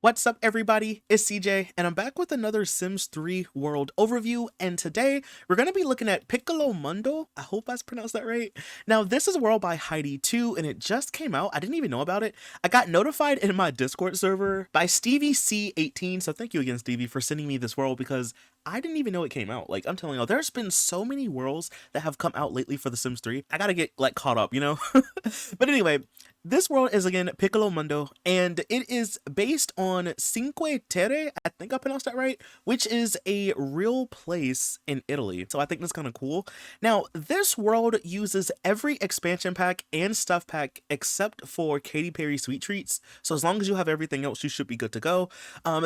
What's up, everybody? It's CJ, and I'm back with another Sims 3 world overview, and today we're going to be looking at Piccolo Mondo. I hope I pronounced that right. Now, this is a world by Heidi 2, and it just came out. I didn't even know about it. I got notified in my Discord server by Stevie C18, so thank you again, Stevie, for sending me this world, because I didn't even know it came out. Like, I'm telling you, there's been so many worlds that have come out lately for The Sims 3. I gotta get, like, caught up, you know? But anyway, this world is, again, Piccolo Mondo, and it is based on Cinque Terre, I think I pronounced that right, which is a real place in Italy. So I think that's kind of cool. Now, this world uses every expansion pack and stuff pack except for Katy Perry Sweet Treats. So as long as you have everything else, you should be good to go.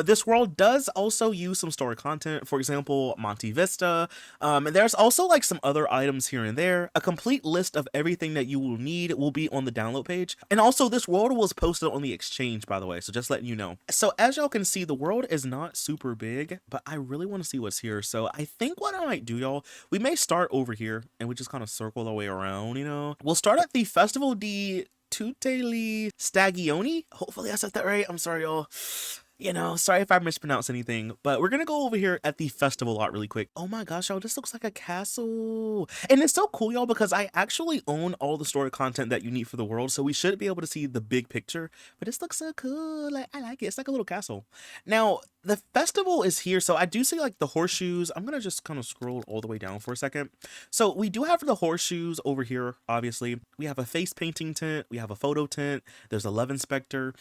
This world does also use some story content, for example, Monte Vista. And there's also like some other items here and there. A complete list of everything that you will need will be on the download page. And also, this world was posted on the exchange, by the way, so just letting you know. So as y'all can see, the world is not super big, but I really want to see what's here. So I think what I might do, y'all, we may start over here and we just kind of circle our way around, you know. We'll start at the Festival di Tutte Stagioni. Hopefully I said that right. I'm sorry, y'all. You know, sorry if I mispronounce anything, but we're gonna go over here at the festival lot really quick. Oh my gosh, y'all, this looks like a castle. And it's so cool, y'all, because I actually own all the story content that you need for the world, so we should be able to see the big picture. But this looks so cool. Like, I like it. It's like a little castle. Now, the festival is here, so I do see like the horseshoes. I'm gonna just kind of scroll all the way down for a second. So we do have the horseshoes over here, obviously. We have a face painting tent, we have a photo tent, there's a love inspector.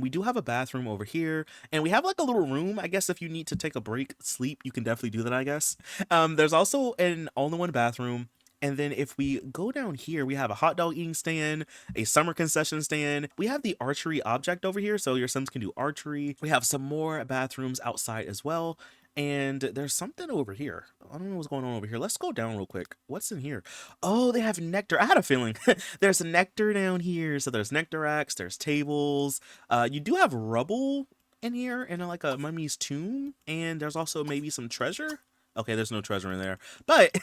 We do have a bathroom over here. And we have like a little room, I guess, if you need to take a break, sleep, you can definitely do that, I guess. There's also an all-in-one bathroom. And then if we go down here, we have a hot dog eating stand, a summer concession stand. We have the archery object over here, so your Sims can do archery. We have some more bathrooms outside as well. And there's something over here. I don't know what's going on over here. Let's go down real quick. What's in here? Oh, they have nectar. I had a feeling. There's nectar down here. So there's nectar racks, there's tables. You do have rubble in here in like a mummy's tomb, and there's also maybe some treasure. Okay, there's no treasure in there, but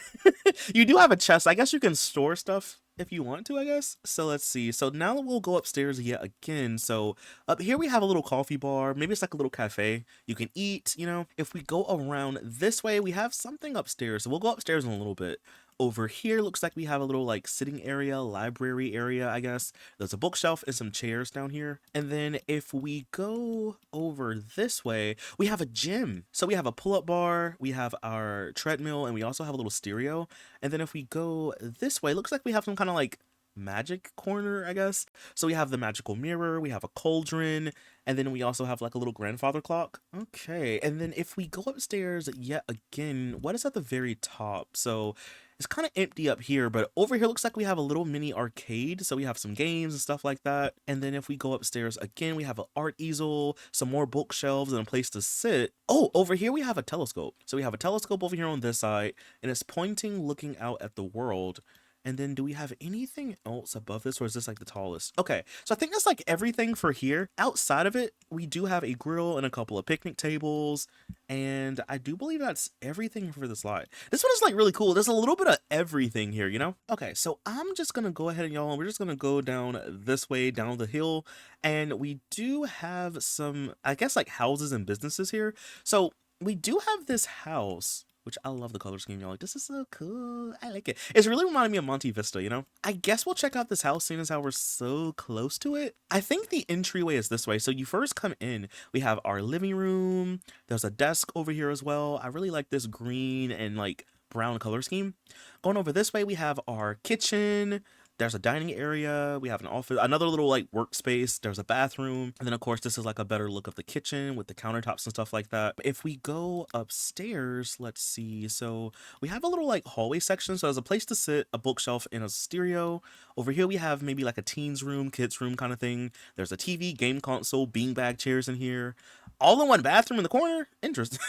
you do have a chest. I guess you can store stuff if you want to, I guess. So let's see. So now we'll go upstairs yet again. So up here we have a little coffee bar. Maybe it's like a little cafe. You can eat, you know. If we go around this way, we have something upstairs. So we'll go upstairs in a little bit. Over here looks like we have a little like sitting area, library area, I guess. There's a bookshelf and some chairs down here. And then if we go over this way, we have a gym. So we have a pull-up bar, we have our treadmill, and we also have a little stereo. And then if we go this way, looks like we have some kind of like magic corner, I guess. So we have the magical mirror, we have a cauldron, and then we also have like a little grandfather clock. Okay, and then if we go upstairs yet again, what is at the very top? So it's kind of empty up here, but over here looks like we have a little mini arcade. So we have some games and stuff like that. And then if we go upstairs again, we have an art easel, some more bookshelves, and a place to sit. Oh, over here we have a telescope. So we have a telescope over here on this side, and it's pointing, looking out at the world. And then do we have anything else above this, or is this like the tallest? Okay, so I think that's like everything for here. Outside of it, we do have a grill and a couple of picnic tables, and I do believe that's everything for this lot. This one is like really cool. There's a little bit of everything here, you know? Okay, so I'm just gonna go ahead and y'all, and we're just gonna go down this way, down the hill, and we do have some, I guess, like houses and businesses here. So we do have this house, which I love the color scheme, y'all. Like, this is so cool. I like it. It's really reminding me of Monte Vista, you know? I guess we'll check out this house, seeing as how we're so close to it. I think the entryway is this way. So you first come in, we have our living room. There's a desk over here as well. I really like this green and like brown color scheme. Going over this way, we have our kitchen. There's a dining area, we have an office, another little like workspace, there's a bathroom, and then of course this is like a better look of the kitchen with the countertops and stuff like that. If we go upstairs, let's see, so we have a little like hallway section, so there's a place to sit, a bookshelf, and a stereo. Over here we have maybe like a teens room, kids room kind of thing. There's a TV, game console, beanbag chairs in here. All in one bathroom in the corner? Interesting.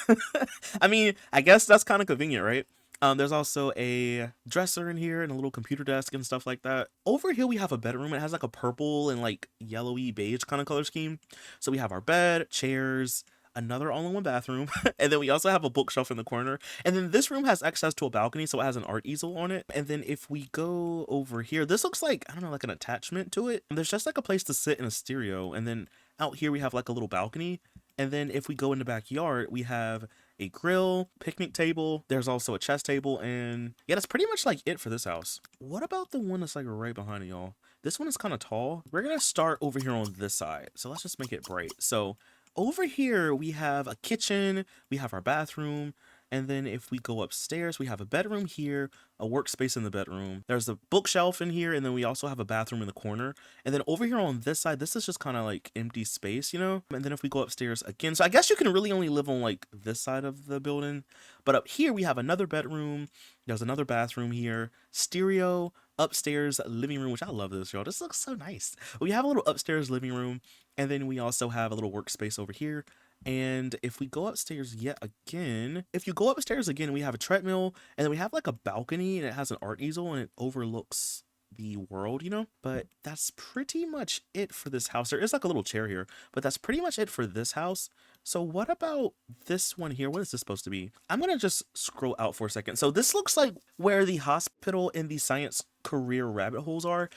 I mean, I guess that's kind of convenient, right? There's also a dresser in here and a little computer desk and stuff like that. Over here we have a bedroom. It has like a purple and like yellowy beige kind of color scheme. So we have our bed, chairs, another all-in-one bathroom, and then we also have a bookshelf in the corner. And then this room has access to a balcony, so it has an art easel on it. And then if we go over here, this looks like, I don't know, like an attachment to it. And there's just like a place to sit and a stereo. And then out here we have like a little balcony. And then if we go in the backyard, we have a grill, picnic table. There's also a chess table, and yeah, that's pretty much like it for this house. What about the one that's like right behind it, y'all? This one is kind of tall. We're gonna start over here on this side. So let's just make it bright. So over here, we have a kitchen, we have our bathroom, and then if we go upstairs, we have a bedroom here, a workspace in the bedroom. There's a bookshelf in here, and then we also have a bathroom in the corner. And then over here on this side, this is just kind of like empty space, you know? And then if we go upstairs again, so I guess you can really only live on like this side of the building. But up here, we have another bedroom. There's another bathroom here, stereo, upstairs living room, which I love this, y'all. This looks so nice. We have a little upstairs living room, and then we also have a little workspace over here. And if we go upstairs yet again, if you go upstairs again, we have a treadmill, and then we have like a balcony, and it has an art easel, and it overlooks the world, you know? But that's pretty much it for this house. There is like a little chair here, but that's pretty much it for this house. So what about this one here? What is this supposed to be? I'm gonna just scroll out for a second. So this looks like where the hospital and the science career rabbit holes are.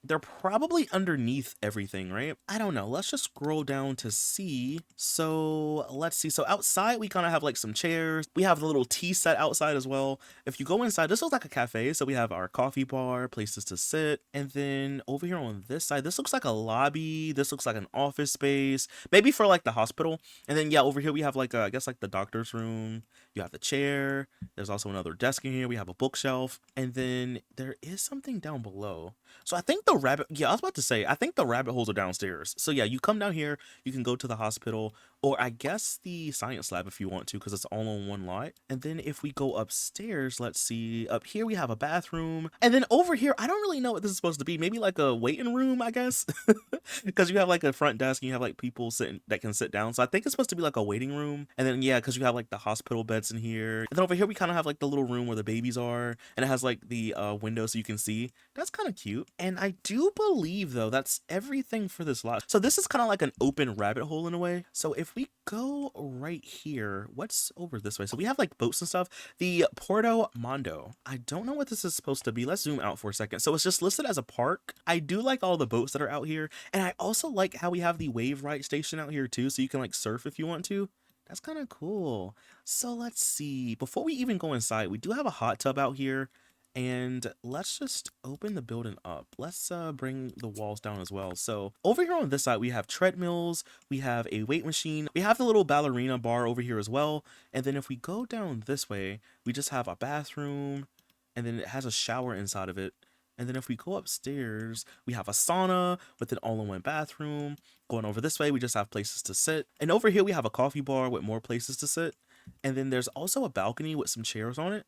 They're probably underneath everything, right? I don't know. Let's just scroll down to see. So let's see. So outside, we kind of have like some chairs. We have the little tea set outside as well. If you go inside, this looks like a cafe. So we have our coffee bar, places to sit. And then over here on this side, this looks like a lobby. This looks like an office space, maybe for like the hospital. And then yeah, over here we have like I guess like the doctor's room. You have the chair. There's also another desk in here. We have a bookshelf. And then there is something down below. So I think the rabbit, yeah, I was about to say, I think the rabbit holes are downstairs. So yeah, you come down here, you can go to the hospital, or I guess the science lab if you want to, because it's all on one lot. And then if we go upstairs, let's see, up here we have a bathroom. And then over here, I don't really know what this is supposed to be. Maybe like a waiting room, I guess. Because you have like a front desk and you have like people sitting that can sit down. So I think it's supposed to be like a waiting room. And then yeah, because you have like the hospital beds in here. And then over here, we kind of have like the little room where the babies are. And it has like the window so you can see. That's kind of cute. And I do believe though, that's everything for this lot. So this is kind of like an open rabbit hole in a way. So if we go right here, what's over this way? So we have like boats and stuff. The Porto Mondo. I don't know what this is supposed to be. Let's zoom out for a second. So it's just listed as a park. I do like all the boats that are out here. And I also like how we have the wave right station out here too. So you can like surf if you want to. That's kind of cool. So let's see. Before we even go inside, we do have a hot tub out here. And let's just open the building up. Let's bring the walls down as well. So over here on this side, we have treadmills, we have a weight machine, we have the little ballerina bar over here as well. And then if we go down this way, we just have a bathroom, and then it has a shower inside of it. And then if we go upstairs, we have a sauna with an all-in-one bathroom. Going over this way, we just have places to sit. And over here, we have a coffee bar with more places to sit. And then there's also a balcony with some chairs on it.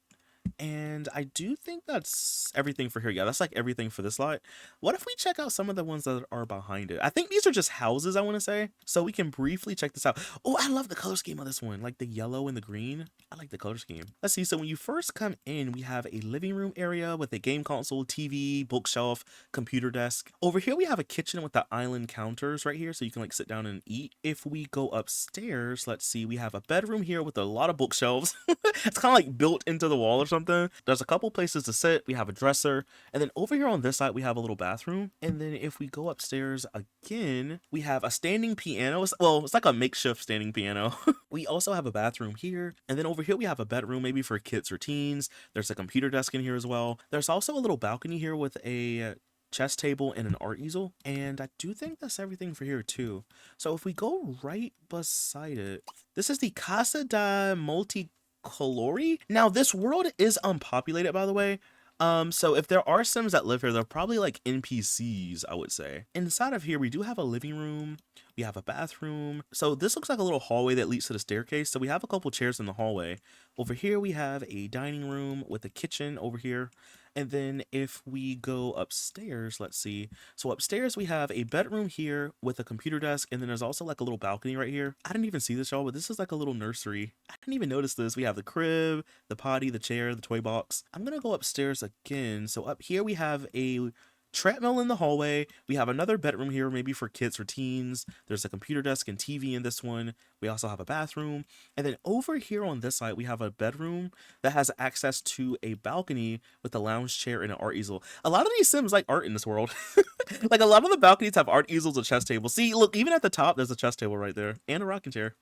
And I do think that's everything for here. Yeah, that's like everything for this lot. What if we check out some of the ones that are behind it? I think these are just houses, I want to say. So we can briefly check this out. Oh, I love the color scheme of this one. Like the yellow and the green. I like the color scheme. Let's see. So when you first come in, we have a living room area with a game console, TV, bookshelf, computer desk. Over here, we have a kitchen with the island counters right here. So you can like sit down and eat. If we go upstairs, let's see. We have a bedroom here with a lot of bookshelves. It's kind of like built into the wall or something. There's a couple places to sit. We have a dresser. And then over here on this side, we have a little bathroom. And then if we go upstairs again, we have a standing piano. Well, it's like a makeshift standing piano. We also have a bathroom here. And then over here, we have a bedroom, maybe for kids or teens. There's a computer desk in here as well. There's also a little balcony here with a chess table and an art easel. And I do think that's everything for here too. So if we go right beside it, this is the Casa da Multicolori. Now this world is unpopulated, by the way. So if there are Sims that live here, they're probably like NPCs, I would say. Inside of here, we do have a living room. We have a bathroom. So this looks like a little hallway that leads to the staircase. So we have a couple chairs in the hallway. Over here, we have a dining room with a kitchen over here. And then if we go upstairs, let's see. So upstairs, we have a bedroom here with a computer desk. And then there's also like a little balcony right here. I didn't even see this, y'all, but this is like a little nursery. I didn't even notice this. We have the crib, the potty, the chair, the toy box. I'm going to go upstairs again. So up here, we have a treadmill in the hallway. We have another bedroom here, maybe for kids or teens. There's a computer desk and TV in this one. We also have a bathroom. And then over here on this side, we have a bedroom that has access to a balcony with a lounge chair and an art easel. A lot of these Sims like art in this world. Like a lot of the balconies have art easels and chess tables. See, look, even at the top, there's a chess table right there and a rocking chair.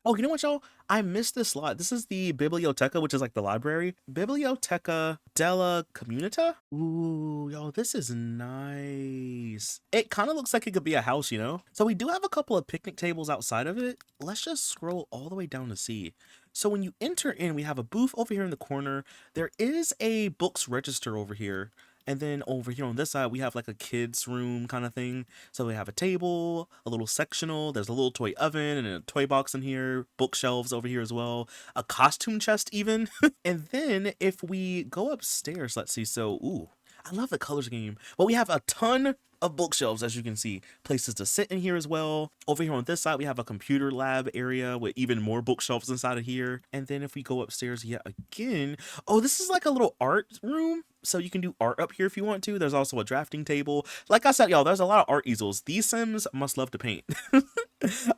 Oh, you know what, y'all? I missed this slot. This is the Biblioteca, which is like the library. Biblioteca della Comunità. Ooh, y'all, this is nice. It kind of looks like it could be a house, you know? So we do have a couple of picnic tables outside of it. Let's just scroll all the way down to see. So when you enter in, we have a booth over here in the corner. There is a books register over here. And then over here on this side, we have like a kid's room kind of thing. So we have a table, a little sectional, there's a little toy oven and a toy box in here, bookshelves over here as well, a costume chest even. And then if we go upstairs, let's see, so, ooh, I love the color scheme. Well, we have a ton of bookshelves, as you can see, places to sit in here as well. Over here on this side, we have a computer lab area with even more bookshelves inside of here. And then if we go upstairs yet again, oh, this is like a little art room. So you can do art up here if you want to. There's also a drafting table. Like I said, y'all, there's a lot of art easels. These Sims must love to paint.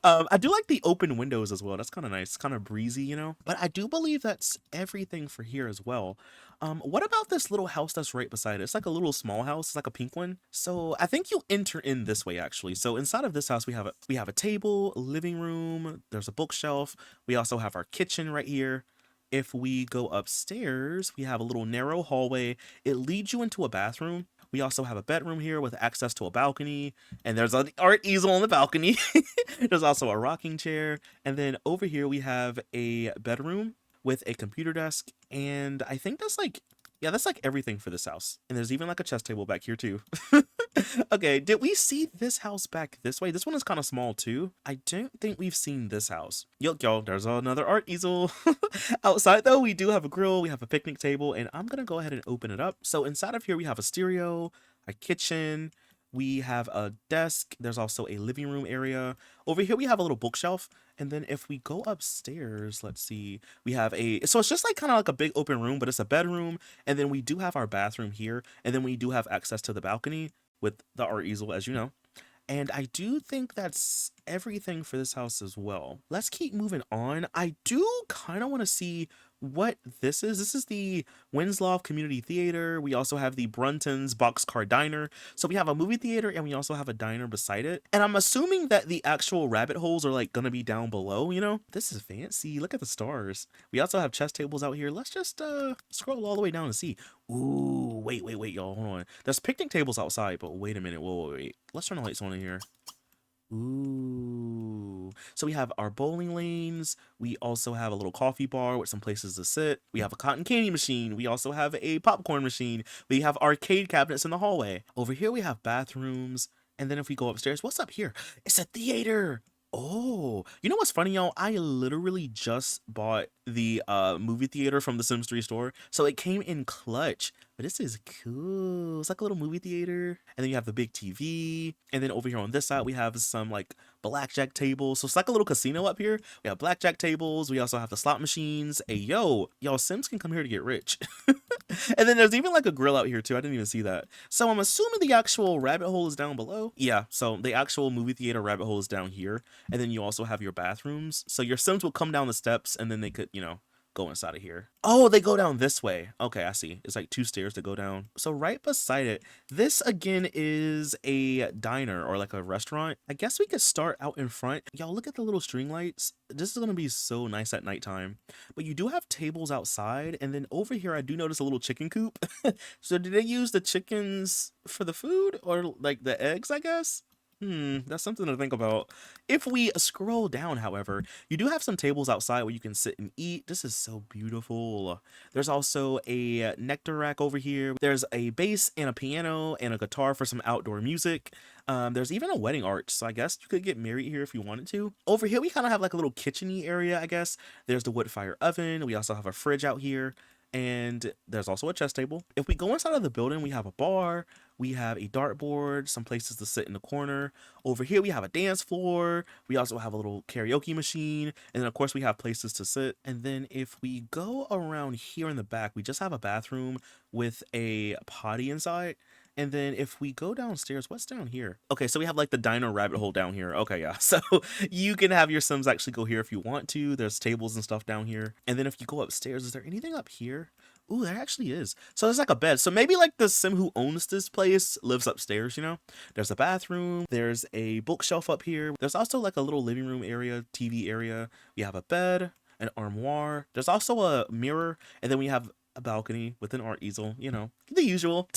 I do like the open windows as well. That's kind of nice, kind of breezy, you know? But I do believe that's everything for here as well. What about this little house that's right beside it? It's like a little small house. It's like a pink one. So I think you enter in this way, actually. So inside of this house, we have a table, a living room. There's a bookshelf. We also have our kitchen right here. If we go upstairs, we have a little narrow hallway. It leads you into a bathroom. We also have a bedroom here with access to a balcony, and there's an art easel on the balcony. There's also a rocking chair, and then over here we have a bedroom with a computer desk, and I think that's like, yeah, that's like everything for this house. And there's even like a chess table back here too. Okay, did we see this house back this way? This one is kind of small too. I don't think we've seen this house. Yo, there's another art easel. Outside though, we do have a grill, we have a picnic table, and I'm gonna go ahead and open it up. So inside of here, we have a stereo, a kitchen, we have a desk. There's also a living room area. Over here, we have a little bookshelf. And then if we go upstairs, let's see, we have so it's just like kind of like a big open room, but it's a bedroom. And then we do have our bathroom here. And then we do have access to the balcony with the art easel, as you know. And I do think that's everything for this house as well. Let's keep moving on. I do kind of want to see what this is. This is the Winslow Community Theater. We also have the Brunton's Boxcar Diner. So we have a movie theater and we also have a diner beside it. And I'm assuming that the actual rabbit holes are like gonna be down below, you know? This is fancy. Look at the stars. We also have chess tables out here. Let's just scroll all the way down and see. Ooh, wait, y'all, hold on. There's picnic tables outside, but wait a minute. Wait. Let's turn the lights on in here. Ooh. So we have our bowling lanes. We also have a little coffee bar with some places to sit. We have a cotton candy machine. We also have a popcorn machine. We have arcade cabinets in the hallway. Over here we have bathrooms. And then if we go upstairs, what's up here? It's a theater. Oh, you know what's funny, y'all? I literally just bought the movie theater from the Sims 3 store. So it came in clutch. But this is cool. It's like a little movie theater. And then you have the big TV. And then over here on this side, we have some like blackjack tables. So it's like a little casino up here. We have blackjack tables. We also have the slot machines. Hey, y'all Sims can come here to get rich. And then there's even like a grill out here too. I didn't even see that. So I'm assuming the actual rabbit hole is down below. Yeah, so the actual movie theater rabbit hole is down here. And then you also have your bathrooms. So your Sims will come down the steps and then they could, go inside of here. Oh, they go down this way. Okay, I see. It's like 2 stairs to go down. So right beside it, this again is a diner or like a restaurant. I guess we could start out in front. Y'all look at the little string lights. This is gonna be so nice at nighttime. But you do have tables outside, and then over here I do notice a little chicken coop. So did they use the chickens for the food or like the eggs, I guess? That's something to think about. If we scroll down, however, you do have some tables outside where you can sit and eat. This is so beautiful. There's also a nectar rack over here. There's a bass and a piano and a guitar for some outdoor music. There's even a wedding arch, so I guess you could get married here if you wanted to. Over here, we kind of have like a little kitchen-y area, I guess. There's the wood fire oven. We also have a fridge out here. And there's also a chess table. If we go inside of the building, we have a bar, we have a dartboard, some places to sit in the corner. Over here, we have a dance floor. We also have a little karaoke machine. And then, of course, we have places to sit. And then if we go around here in the back, we just have a bathroom with a potty inside. And then if we go downstairs, what's down here? Okay, so we have like the diner rabbit hole down here. Okay, yeah. So you can have your Sims actually go here if you want to. There's tables and stuff down here. And then if you go upstairs, is there anything up here? Ooh, there actually is. So there's like a bed. So maybe like the Sim who owns this place lives upstairs, you know? There's a bathroom. There's a bookshelf up here. There's also like a little living room area, TV area. We have a bed, an armoire. There's also a mirror. And then we have a balcony with an art easel, you know, the usual.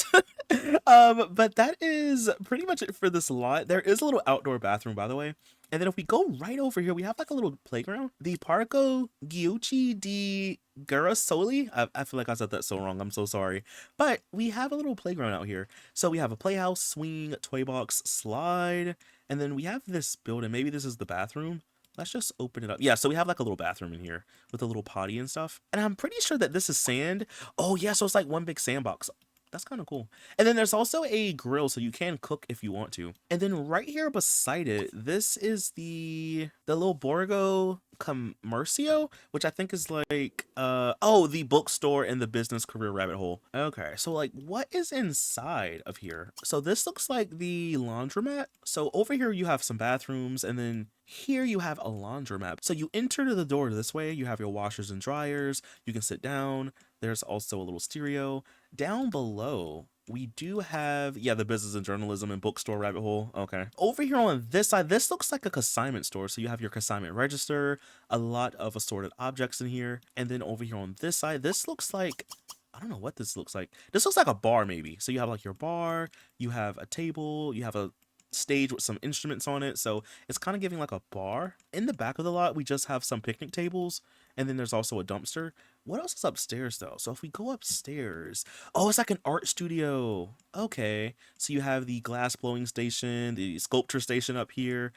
But that is pretty much it for this lot. There is a little outdoor bathroom, by the way. And then if we go right over here, we have like a little playground. The Parco Giucci di Garasoli. I feel like I said that so wrong. I'm so sorry. But we have a little playground out here. So we have a playhouse, swing, toy box, slide. And then we have this building. Maybe this is the bathroom. Let's just open it up. Yeah, so we have like a little bathroom in here with a little potty and stuff. And I'm pretty sure that this is sand. Oh, yeah, so it's like one big sandbox. That's kind of cool. And then there's also a grill, so you can cook if you want to. And then right here beside it, this is the little Borgo Commercio, which I think is like oh, the bookstore and the business career rabbit hole. Okay, so like what is inside of here? So this looks like the laundromat. So over here you have some bathrooms, and then here you have a laundromat. So you enter the door this way, you have your washers and dryers, you can sit down. There's also a little stereo. Down below, we do have, yeah, the business and journalism and bookstore rabbit hole. Okay. Over here on this side, this looks like a consignment store. So you have your consignment register, a lot of assorted objects in here. And then over here on this side, this looks like, I don't know what this looks like. This looks like a bar maybe. So you have like your bar, you have a table, you have a stage with some instruments on it, so it's kind of giving like a bar. In the back of the lot we just have some picnic tables, and then there's also a dumpster. What else is upstairs though? So if we go upstairs, oh, it's like an art studio. Okay, so you have the glass blowing station, the sculpture station up here,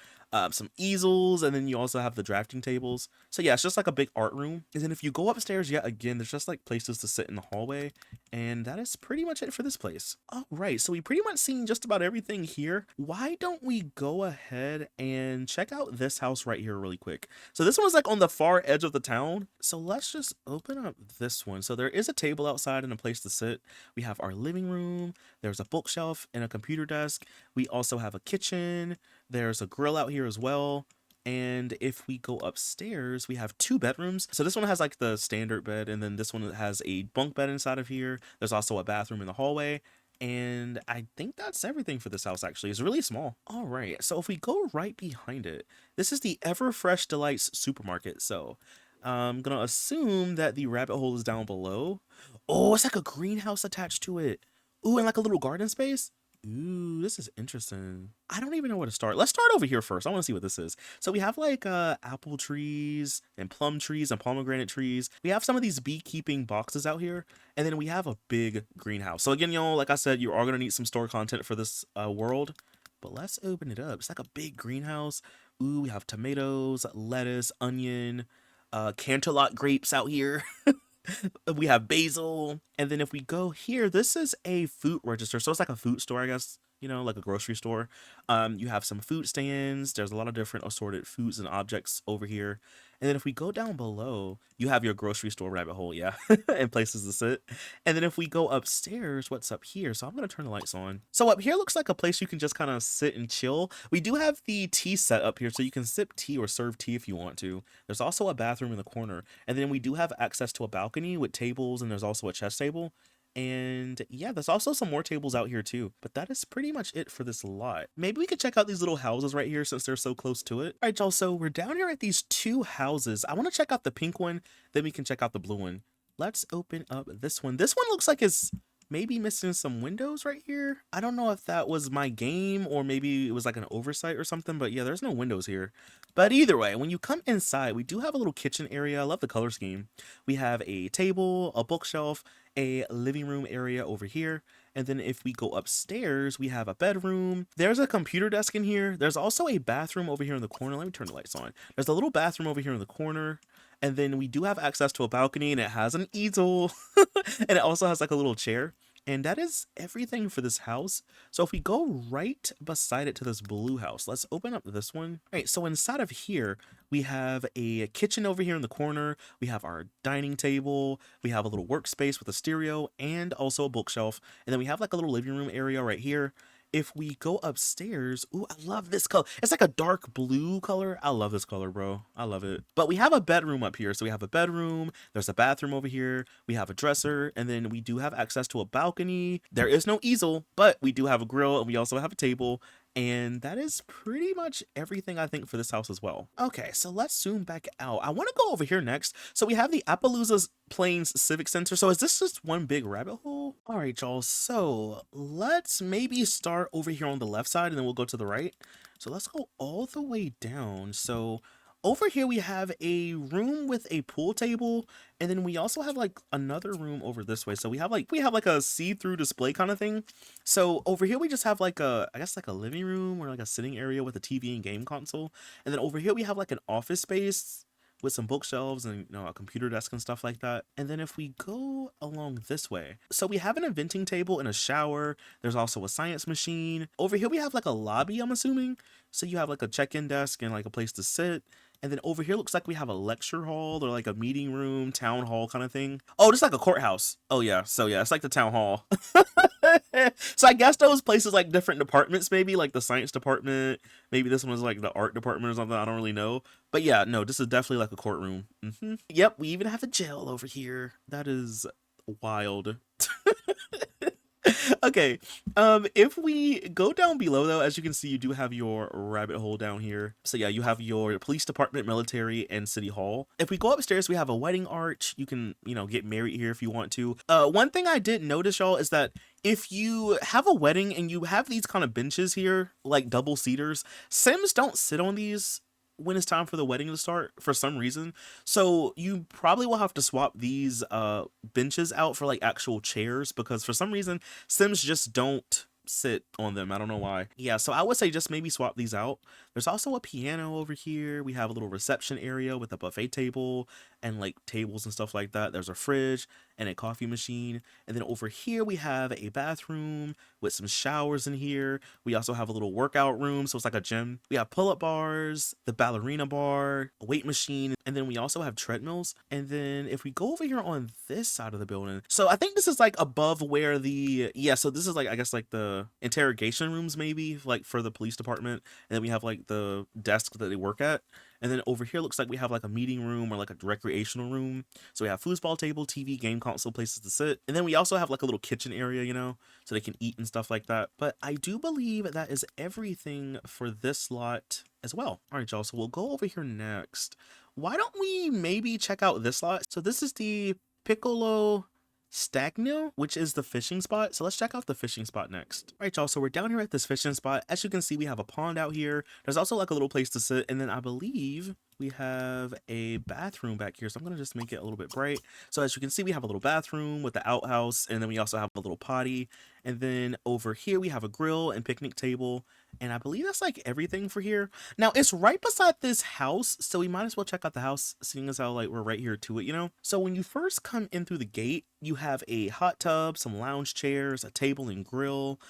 some easels, and then you also have the drafting tables. So yeah, it's just like a big art room. And then if you go upstairs yet again, there's just like places to sit in the hallway, and that is pretty much it for this place. All right, so we pretty much seen just about everything here. Why don't we go ahead and check out this house right here really quick? So this one's like on the far edge of the town. So let's just open up this one. So there is a table outside and a place to sit. We have our living room. There's a bookshelf and a computer desk. We also have a kitchen. There's a grill out here as well. And if we go upstairs, we have two bedrooms. So this one has like the standard bed, and then this one has a bunk bed inside of here. There's also a bathroom in the hallway. And I think that's everything for this house, actually. It's really small. All right, so if we go right behind it, this is the Everfresh Delights supermarket. So I'm gonna assume that the rabbit hole is down below. Oh, it's like a greenhouse attached to it. Ooh, and like a little garden space. Ooh, this is interesting. I don't even know where to start. Let's start over here first. I want to see what this is. So we have like apple trees and plum trees and pomegranate trees. We have some of these beekeeping boxes out here. And then we have a big greenhouse. So again, y'all, like I said, you are going to need some store content for this world. But let's open it up. It's like a big greenhouse. Ooh, we have tomatoes, lettuce, onion, cantaloupe grapes out here. We have basil. And then if we go here, this is a food register. So it's like a food store, I guess, you know, like a grocery store. You have some food stands. There's a lot of different assorted foods and objects over here. And then if we go down below, you have your grocery store rabbit hole, yeah, and places to sit. And then if we go upstairs, what's up here? So I'm going to turn the lights on. So up here looks like a place you can just kind of sit and chill. We do have the tea set up here, so you can sip tea or serve tea if you want to. There's also a bathroom in the corner. And then we do have access to a balcony with tables, and there's also a chess table. And yeah, there's also some more tables out here too, but that is pretty much it for this lot. Maybe we could check out these little houses right here since they're so close to it. All right, y'all, so we're down here at these two houses. I want to check out the pink one, then we can check out the blue one. Let's open up this one. This one looks like it's maybe missing some windows right here. I don't know if that was my game or maybe it was like an oversight or something, but yeah, there's no windows here. But either way, when you come inside, we do have a little kitchen area. I love the color scheme. We have a table, a bookshelf, a living room area over here. And then if we go upstairs, we have a bedroom. There's a computer desk in here. There's also a bathroom over here in the corner. Let me turn the lights on. There's a little bathroom over here in the corner. And then we do have access to a balcony, and it has an easel. And it also has like a little chair. And that is everything for this house. So if we go right beside it to this blue house, let's open up this one. All right, so inside of here, we have a kitchen over here in the corner. We have our dining table. We have a little workspace with a stereo and also a bookshelf. And then we have like a little living room area right here. If we go upstairs, ooh, I love this color. It's like a dark blue color. I love this color, bro. I love it. But we have a bedroom up here. So we have a bedroom. There's a bathroom over here. We have a dresser. And then we do have access to a balcony. There is no easel, but we do have a grill and we also have a table. And that is pretty much everything I think for this house as well. Okay, so let's zoom back out. I want to go over here next. So we have the Appaloosa's Plains Civic Center. So is this just one big rabbit hole? All right, y'all. So let's maybe start over here on the left side and then we'll go to the right. So let's go all the way down. So over here we have a room with a pool table, and then we also have like another room over this way. So we have like a see-through display kind of thing. So over here we just have like a, I guess like a living room or like a sitting area with a TV and game console. And then over here we have like an office space with some bookshelves and, you know, a computer desk and stuff like that. And then if we go along this way, so we have an inventing table and a shower. There's also a science machine. Over here we have like a lobby, I'm assuming. So you have like a check-in desk and like a place to sit. And then over here looks like we have a lecture hall or like a meeting room, town hall kind of thing. Oh, just like a courthouse. Oh yeah, so yeah, it's like the town hall. So I guess those places like different departments, maybe like the science department. Maybe this one was like the art department or something. I don't really know. But yeah, no, this is definitely like a courtroom. Yep, we even have a jail over here. That is wild. Okay, if we go down below though, as you can see, you do have your rabbit hole down here. So yeah, you have your police department, military, and city hall. If we go upstairs, we have a wedding arch. You can, you know, get married here if you want to. One thing I did notice, y'all, is that if you have a wedding and you have these kind of benches here, like double seaters, Sims don't sit on these when it's time for the wedding to start for some reason. So you probably will have to swap these benches out for like actual chairs, because for some reason Sims just don't sit on them. I don't know why. Yeah, so I would say just maybe swap these out. There's also a piano over here. We have a little reception area with a buffet table and like tables and stuff like that. There's a fridge and a coffee machine. And then over here we have a bathroom with some showers in here. We also have a little workout room, so it's like a gym. We have pull-up bars, the ballerina bar, a weight machine, and then we also have treadmills. And then if we go over here on this side of the building, so I think this is like above where the, yeah, so this is like, I guess like the interrogation rooms maybe, like for the police department. And then we have like the desk that they work at. And then over here looks like we have like a meeting room or like a recreational room. So we have foosball table, TV, game console, places to sit. And then we also have like a little kitchen area, you know, so they can eat and stuff like that. But I do believe that is everything for this lot as well. All right, y'all, so we'll go over here next. Why don't we maybe check out this lot? So this is the Piccolo Stagnil, which is the fishing spot. So let's check out the fishing spot next. All right, y'all, so we're down here at this fishing spot. As you can see, we have a pond out here. There's also like a little place to sit, and then I believe we have a bathroom back here. So I'm gonna just make it a little bit bright. So as you can see, we have a little bathroom with the outhouse, and then we also have a little potty. And then over here we have a grill and picnic table, and I believe that's like everything for here. Now it's right beside this house, so we might as well check out the house, seeing as how like we're right here to it, you know. So when you first come in through the gate, you have a hot tub, some lounge chairs, a table and grill.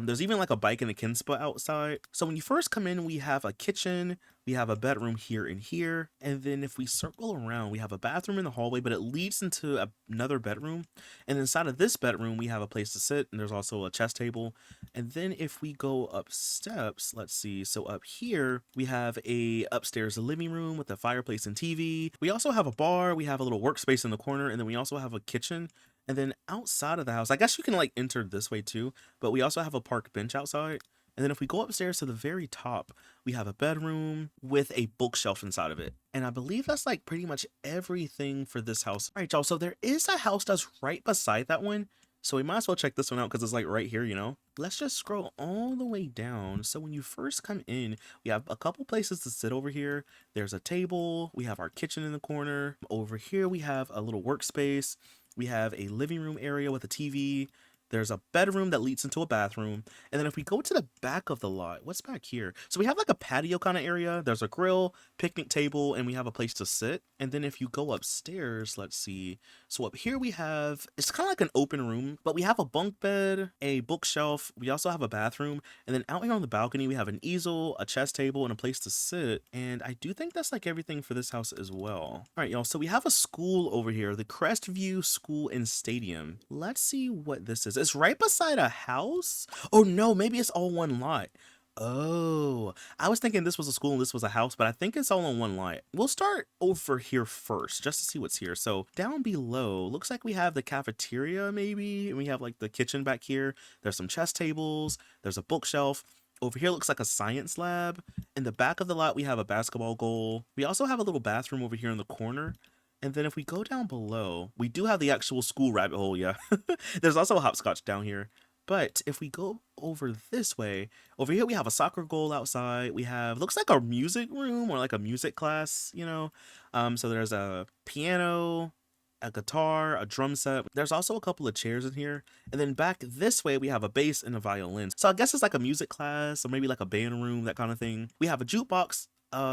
There's even like a bike and a Kinspa outside. So when you first come in, we have a kitchen, we have a bedroom here and here, and then if we circle around, we have a bathroom in the hallway, but it leads into another bedroom. And inside of this bedroom, we have a place to sit, and there's also a chess table. And then if we go up steps, let's see, so up here we have a upstairs living room with a fireplace and TV. We also have a bar, we have a little workspace in the corner, and then we also have a kitchen. And then outside of the house, I guess you can like enter this way too, but we also have a park bench outside. And then if we go upstairs to the very top, we have a bedroom with a bookshelf inside of it. And I believe that's like pretty much everything for this house. All right, y'all, so there is a house that's right beside that one. So we might as well check this one out because it's like right here, you know. Let's just scroll all the way down. So when you first come in, we have a couple places to sit over here. There's a table. We have our kitchen in the corner. Over here, we have a little workspace. We have a living room area with a TV. There's a bedroom that leads into a bathroom. And then if we go to the back of the lot, what's back here? So we have like a patio kind of area. There's a grill, picnic table, and we have a place to sit. And then if you go upstairs, let's see. So up here we have, it's kind of like an open room, but we have a bunk bed, a bookshelf. We also have a bathroom. And then out here on the balcony, we have an easel, a chess table, and a place to sit. And I do think that's like everything for this house as well. All right, y'all. So we have a school over here, the Crestview School and Stadium. Let's see what this is. It's right beside a house. Oh no, maybe it's all one lot. Oh, I was thinking this was a school and this was a house, but I think it's all on one lot. We'll start over here first just to see what's here. So down below, looks like we have the cafeteria maybe, and we have like the kitchen back here. There's some chess tables. There's a bookshelf. Over here looks like a science lab. In the back of the lot, we have a basketball goal. We also have a little bathroom over here in the corner. And then if we go down below, we do have the actual school rabbit hole, yeah. There's also a hopscotch down here. But if we go over this way, over here we have a soccer goal outside. We have, looks like a music room or like a music class, you know. So there's a piano, a guitar, a drum set. There's also a couple of chairs in here. And then back this way, we have a bass and a violin. So I guess it's like a music class or maybe like a band room, that kind of thing. We have a jukebox,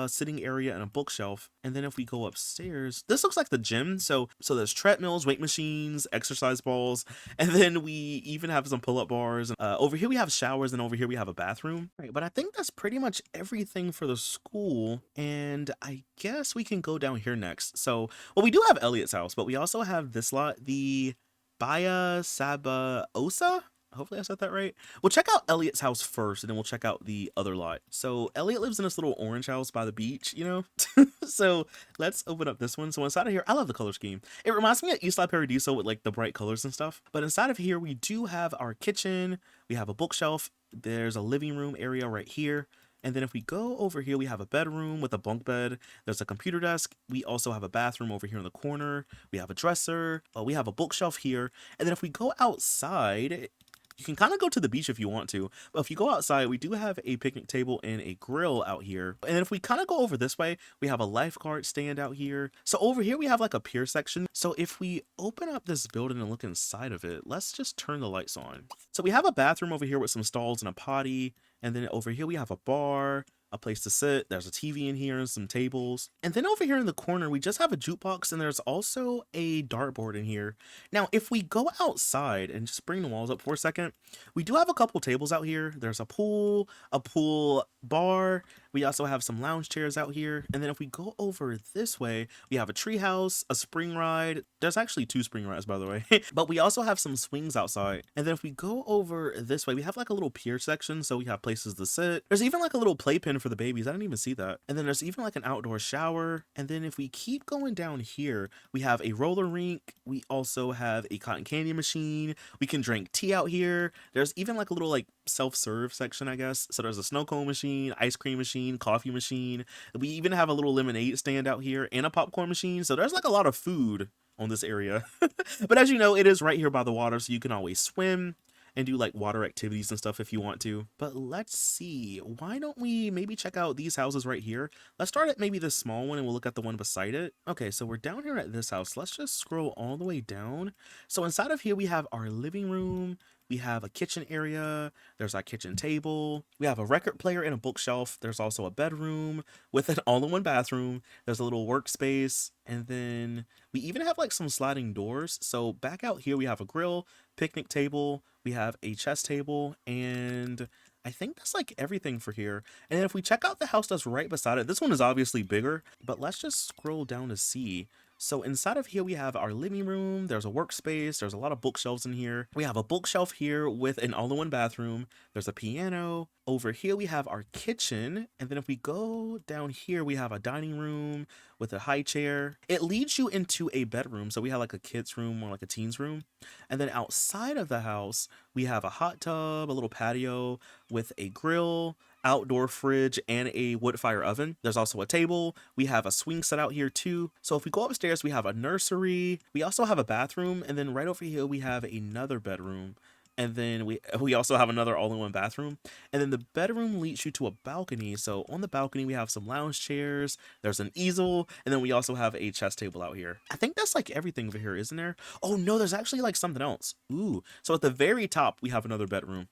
sitting area, and a bookshelf. And then if we go upstairs, this looks like the gym. So there's treadmills, weight machines, exercise balls, and then we even have some pull-up bars. Over here we have showers, and over here we have a bathroom. Right, but I think that's pretty much everything for the school. And I guess we can go down here next. So, well, we do have Elliot's house, but we also have this lot, the Baya Sabaosa. Hopefully I said that right. We'll check out Elliot's house first, and then we'll check out the other lot. So Elliot lives in this little orange house by the beach, you know? So let's open up this one. So inside of here, I love the color scheme. It reminds me of Isla Paradiso with like the bright colors and stuff. But inside of here, we do have our kitchen. We have a bookshelf. There's a living room area right here. And then if we go over here, we have a bedroom with a bunk bed. There's a computer desk. We also have a bathroom over here in the corner. We have a dresser. We have a bookshelf here. And then if we go outside, you can kind of go to the beach if you want to, but if you go outside, we do have a picnic table and a grill out here. And then if we kind of go over this way, we have a lifeguard stand out here. So over here, we have like a pier section. So if we open up this building and look inside of it, let's just turn the lights on. So we have a bathroom over here with some stalls and a potty. And then over here, we have a bar, a place to sit. There's a TV in here and some tables. And then over here in the corner, we just have a jukebox, and there's also a dartboard in here. Now, if we go outside and just bring the walls up for a second, we do have a couple tables out here. There's a pool bar. We also have some lounge chairs out here. And then if we go over this way, we have a tree house, a spring ride. There's actually 2 spring rides, by the way. But we also have some swings outside. And then if we go over this way, we have like a little pier section. So we have places to sit. There's even like a little playpen for the babies. I didn't even see that. And then there's even like an outdoor shower. And then if we keep going down here, we have a roller rink. We also have a cotton candy machine. We can drink tea out here. There's even like a little like self-serve section, I guess. So there's a snow cone machine, ice cream machine, coffee machine. We even have a little lemonade stand out here and a popcorn machine. So there's like a lot of food on this area. But as you know, it is right here by the water, so you can always swim and do like water activities and stuff if you want to. But let's see, why don't we maybe check out these houses right here? Let's start at maybe this small one and we'll look at the one beside it. Okay, so we're down here at this house. Let's just scroll all the way down. So inside of here, we have our living room. We have a kitchen area. There's our kitchen table. We have a record player and a bookshelf. There's also a bedroom with an all-in-one bathroom. There's a little workspace. And then we even have like some sliding doors. So back out here, we have a grill, picnic table. We have a chess table, and I think that's like everything for here. And then if we check out the house that's right beside it, this one is obviously bigger, but let's just scroll down to see. So inside of here, we have our living room. There's a workspace. There's a lot of bookshelves in here. We have a bookshelf here with an all-in-one bathroom. There's a piano. Over here, we have our kitchen. And then if we go down here, we have a dining room with a high chair. It leads you into a bedroom. So we have like a kid's room or like a teen's room. And then outside of the house, we have a hot tub, a little patio with a grill, outdoor fridge, and a wood fire oven. There's also a table. We have a swing set out here too. So if we go upstairs, we have a nursery. We also have a bathroom. And then right over here, we have another bedroom. And then we also have another all-in-one bathroom. And then the bedroom leads you to a balcony. So on the balcony, we have some lounge chairs, there's an easel, and then we also have a chess table out here. I think that's like everything over here, isn't there? Oh no, there's actually like something else. Ooh, so at the very top, we have another bedroom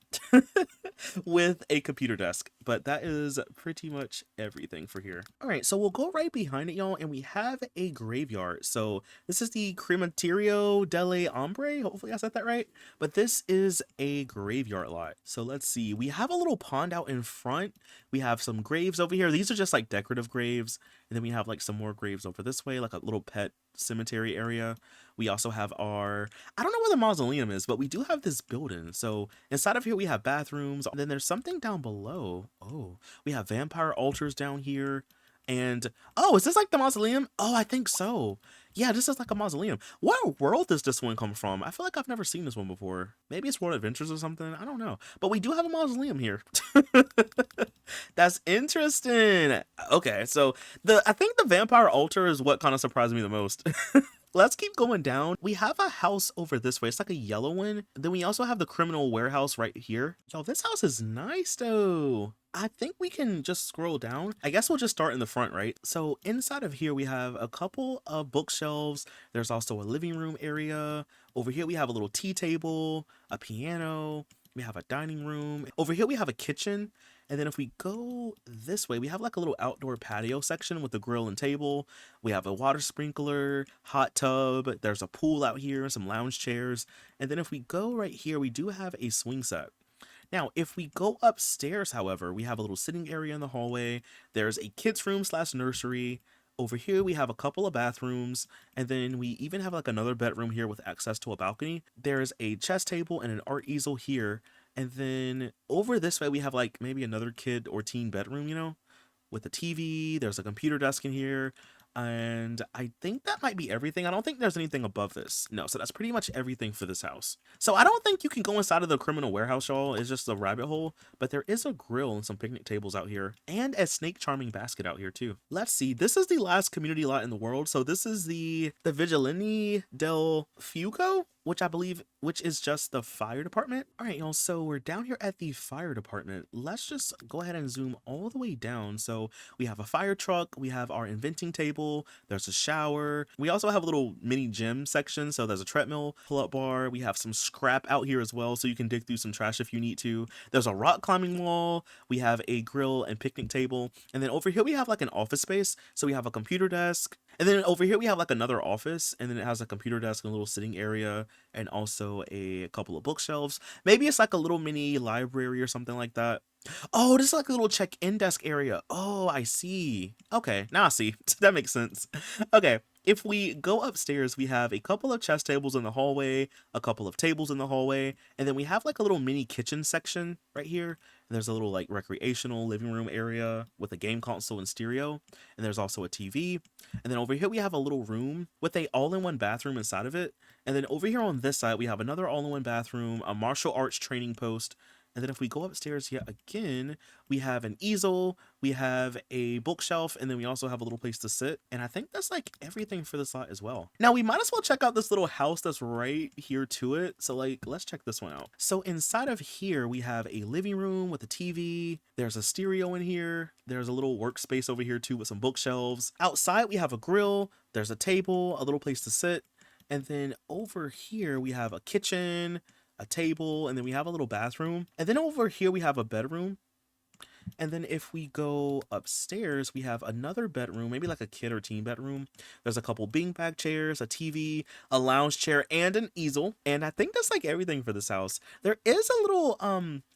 with a computer desk. But that is pretty much everything for here. All right, so we'll go right behind it, y'all, and we have a graveyard. So this is the Crematorio delle Ombre. Hopefully I said that right. But this is a graveyard lot. So let's see. We have a little pond out in front. We have some graves over here. These are just like decorative graves. And then we have like some more graves over this way, like a little pet cemetery area. We also have our, I don't know where the mausoleum is, but we do have this building. So inside of here, we have bathrooms. And then there's something down below. Oh, we have vampire altars down here. And, oh, is this like the mausoleum? Oh, I think so. Yeah, this is like a mausoleum. What world does this one come from? I feel like I've never seen this one before. Maybe it's World Adventures or something. I don't know. But we do have a mausoleum here. That's interesting. Okay, so I think the vampire altar is what kind of surprised me the most. Let's keep going down. We have a house over this way. It's like a yellow one. Then we also have the criminal warehouse right here. Yo, this house is nice though. I think we can just scroll down. I guess we'll just start in the front, right? So inside of here, we have a couple of bookshelves. There's also a living room area. Over here, we have a little tea table, a piano. We have a dining room. Over here, we have a kitchen. And then if we go this way, we have like a little outdoor patio section with a grill and table. We have a water sprinkler, hot tub. There's a pool out here, some lounge chairs. And then if we go right here, we do have a swing set. Now, if we go upstairs, however, we have a little sitting area in the hallway. There's a kids' room / nursery. Over here, we have a couple of bathrooms, and then we even have like another bedroom here with access to a balcony. There's a chess table and an art easel here. And then over this way, we have like maybe another kid or teen bedroom, you know, with a TV. There's a computer desk in here. And I think that might be everything. I don't think there's anything above this. No, so that's pretty much everything for this house. So I don't think you can go inside of the criminal warehouse, y'all. It's just a rabbit hole. But there is a grill and some picnic tables out here. And a snake charming basket out here too. Let's see. This is the last community lot in the world. So this is the Vigilante del Fuoco, which is just the fire department. All right, y'all, so we're down here at the fire department. Let's just go ahead and zoom all the way down. So we have a fire truck, we have our inventing table, there's a shower. We also have a little mini gym section. So there's a treadmill, pull-up bar. We have some scrap out here as well, so you can dig through some trash if you need to. There's a rock climbing wall. We have a grill and picnic table. And then over here, we have like an office space. So we have a computer desk. And then over here, we have like another office, and then it has a computer desk and a little sitting area, and also a couple of bookshelves. Maybe it's like a little mini library or something like that. Oh, this is like a little check-in desk area. Oh, I see. Okay, now I see. That makes sense. Okay, if we go upstairs, we have a couple of chess tables in the hallway, a couple of tables in the hallway, and then we have like a little mini kitchen section right here. And there's a little like recreational living room area with a game console and stereo. And there's also a TV. And then over here, we have a little room with a all-in-one bathroom inside of it. And then over here on this side, we have another all-in-one bathroom, a martial arts training post. And then if we go upstairs yet again, we have an easel, we have a bookshelf, and then we also have a little place to sit. And I think that's like everything for this lot as well. Now we might as well check out this little house that's right here to it. So like, let's check this one out. So inside of here, we have a living room with a TV. There's a stereo in here. There's a little workspace over here too with some bookshelves. Outside, we have a grill. There's a table, a little place to sit. And then over here, we have a kitchen, a table, and then we have a little bathroom. And then over here, we have a bedroom. And then if we go upstairs, we have another bedroom, maybe like a kid or teen bedroom. There's a couple beanbag chairs, a TV, a lounge chair, and an easel. And I think that's like everything for this house. There is a little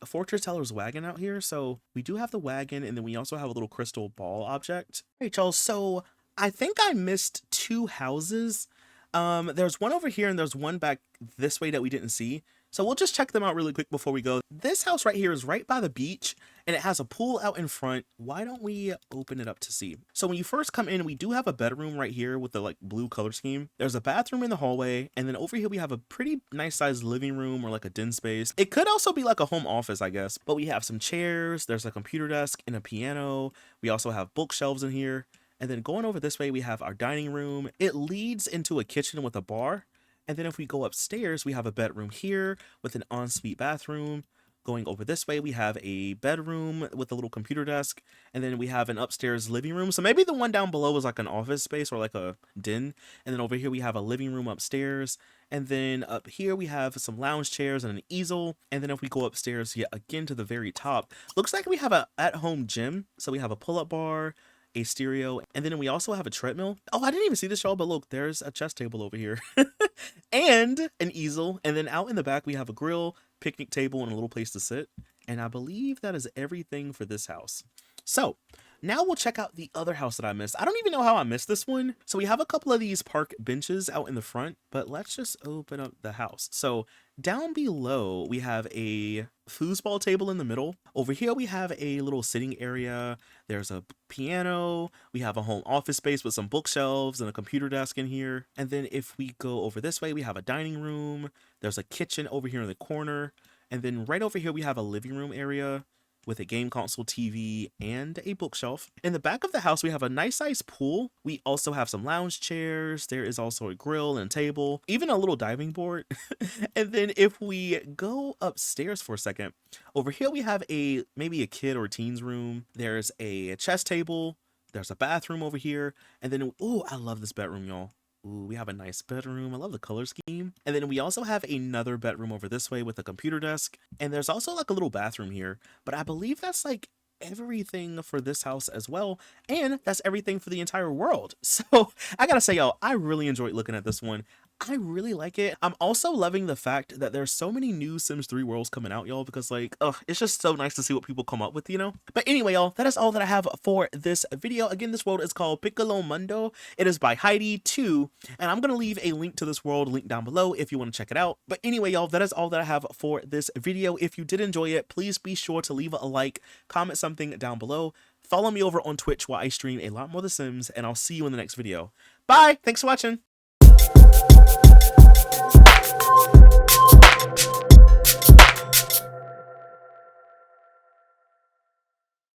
fortune teller's wagon out here. So we do have the wagon, and then we also have a little crystal ball object. All right, y'all, so I think I missed two houses. There's one over here and there's one back this way that we didn't see. So we'll just check them out really quick before we go. This house right here is right by the beach and it has a pool out in front. Why don't we open it up to see? So when you first come in, we do have a bedroom right here with the like blue color scheme. There's a bathroom in the hallway. And then over here, we have a pretty nice sized living room or like a den space. It could also be like a home office, I guess, but we have some chairs. There's a computer desk and a piano. We also have bookshelves in here. And then going over this way, we have our dining room. It leads into a kitchen with a bar. And then if we go upstairs, we have a bedroom here with an ensuite bathroom. Going over this way, we have a bedroom with a little computer desk, and then we have an upstairs living room. So maybe the one down below is like an office space or like a den. And then over here, we have a living room upstairs. And then up here, we have some lounge chairs and an easel. And then if we go upstairs yet again to the very top, looks like we have a at-home gym. So we have a pull-up bar, a stereo, and then we also have a treadmill. Oh, I didn't even see this, y'all, but look, there's a chess table over here and an easel. And then out in the back, we have a grill, picnic table, and a little place to sit. And I believe that is everything for this house. So now we'll check out the other house that I missed. I don't even know how I missed this one. So we have a couple of these park benches out in the front, but let's just open up the house. So down below, we have a foosball table in the middle. Over here, we have a little sitting area. There's a piano. We have a home office space with some bookshelves and a computer desk in here. And then if we go over this way, we have a dining room. There's a kitchen over here in the corner. And then right over here, we have a living room area with a game console, TV, and a bookshelf. In the back of the house, we have a nice sized pool. We also have some lounge chairs. There is also a grill and table, even a little diving board. And then if we go upstairs for a second, over here we have maybe a kid or teen's room. There's a chess table. There's a bathroom over here. And then, oh, I love this bedroom, y'all. Ooh, we have a nice bedroom. I love the color scheme. And then we also have another bedroom over this way with a computer desk. And there's also like a little bathroom here. But I believe that's like everything for this house as well. And that's everything for the entire world. So I gotta say, y'all, I really enjoyed looking at this one. I really like it. I'm also loving the fact that there's so many new Sims 3 worlds coming out, y'all, because like, it's just so nice to see what people come up with, you know? But anyway, y'all, that is all that I have for this video. Again, this world is called Piccolo Mondo. It is by Heidi 2, and I'm going to leave a link to this world link down below if you want to check it out. But anyway, y'all, that is all that I have for this video. If you did enjoy it, please be sure to leave a like, comment something down below. Follow me over on Twitch while I stream a lot more The Sims, and I'll see you in the next video. Bye! Thanks for watching!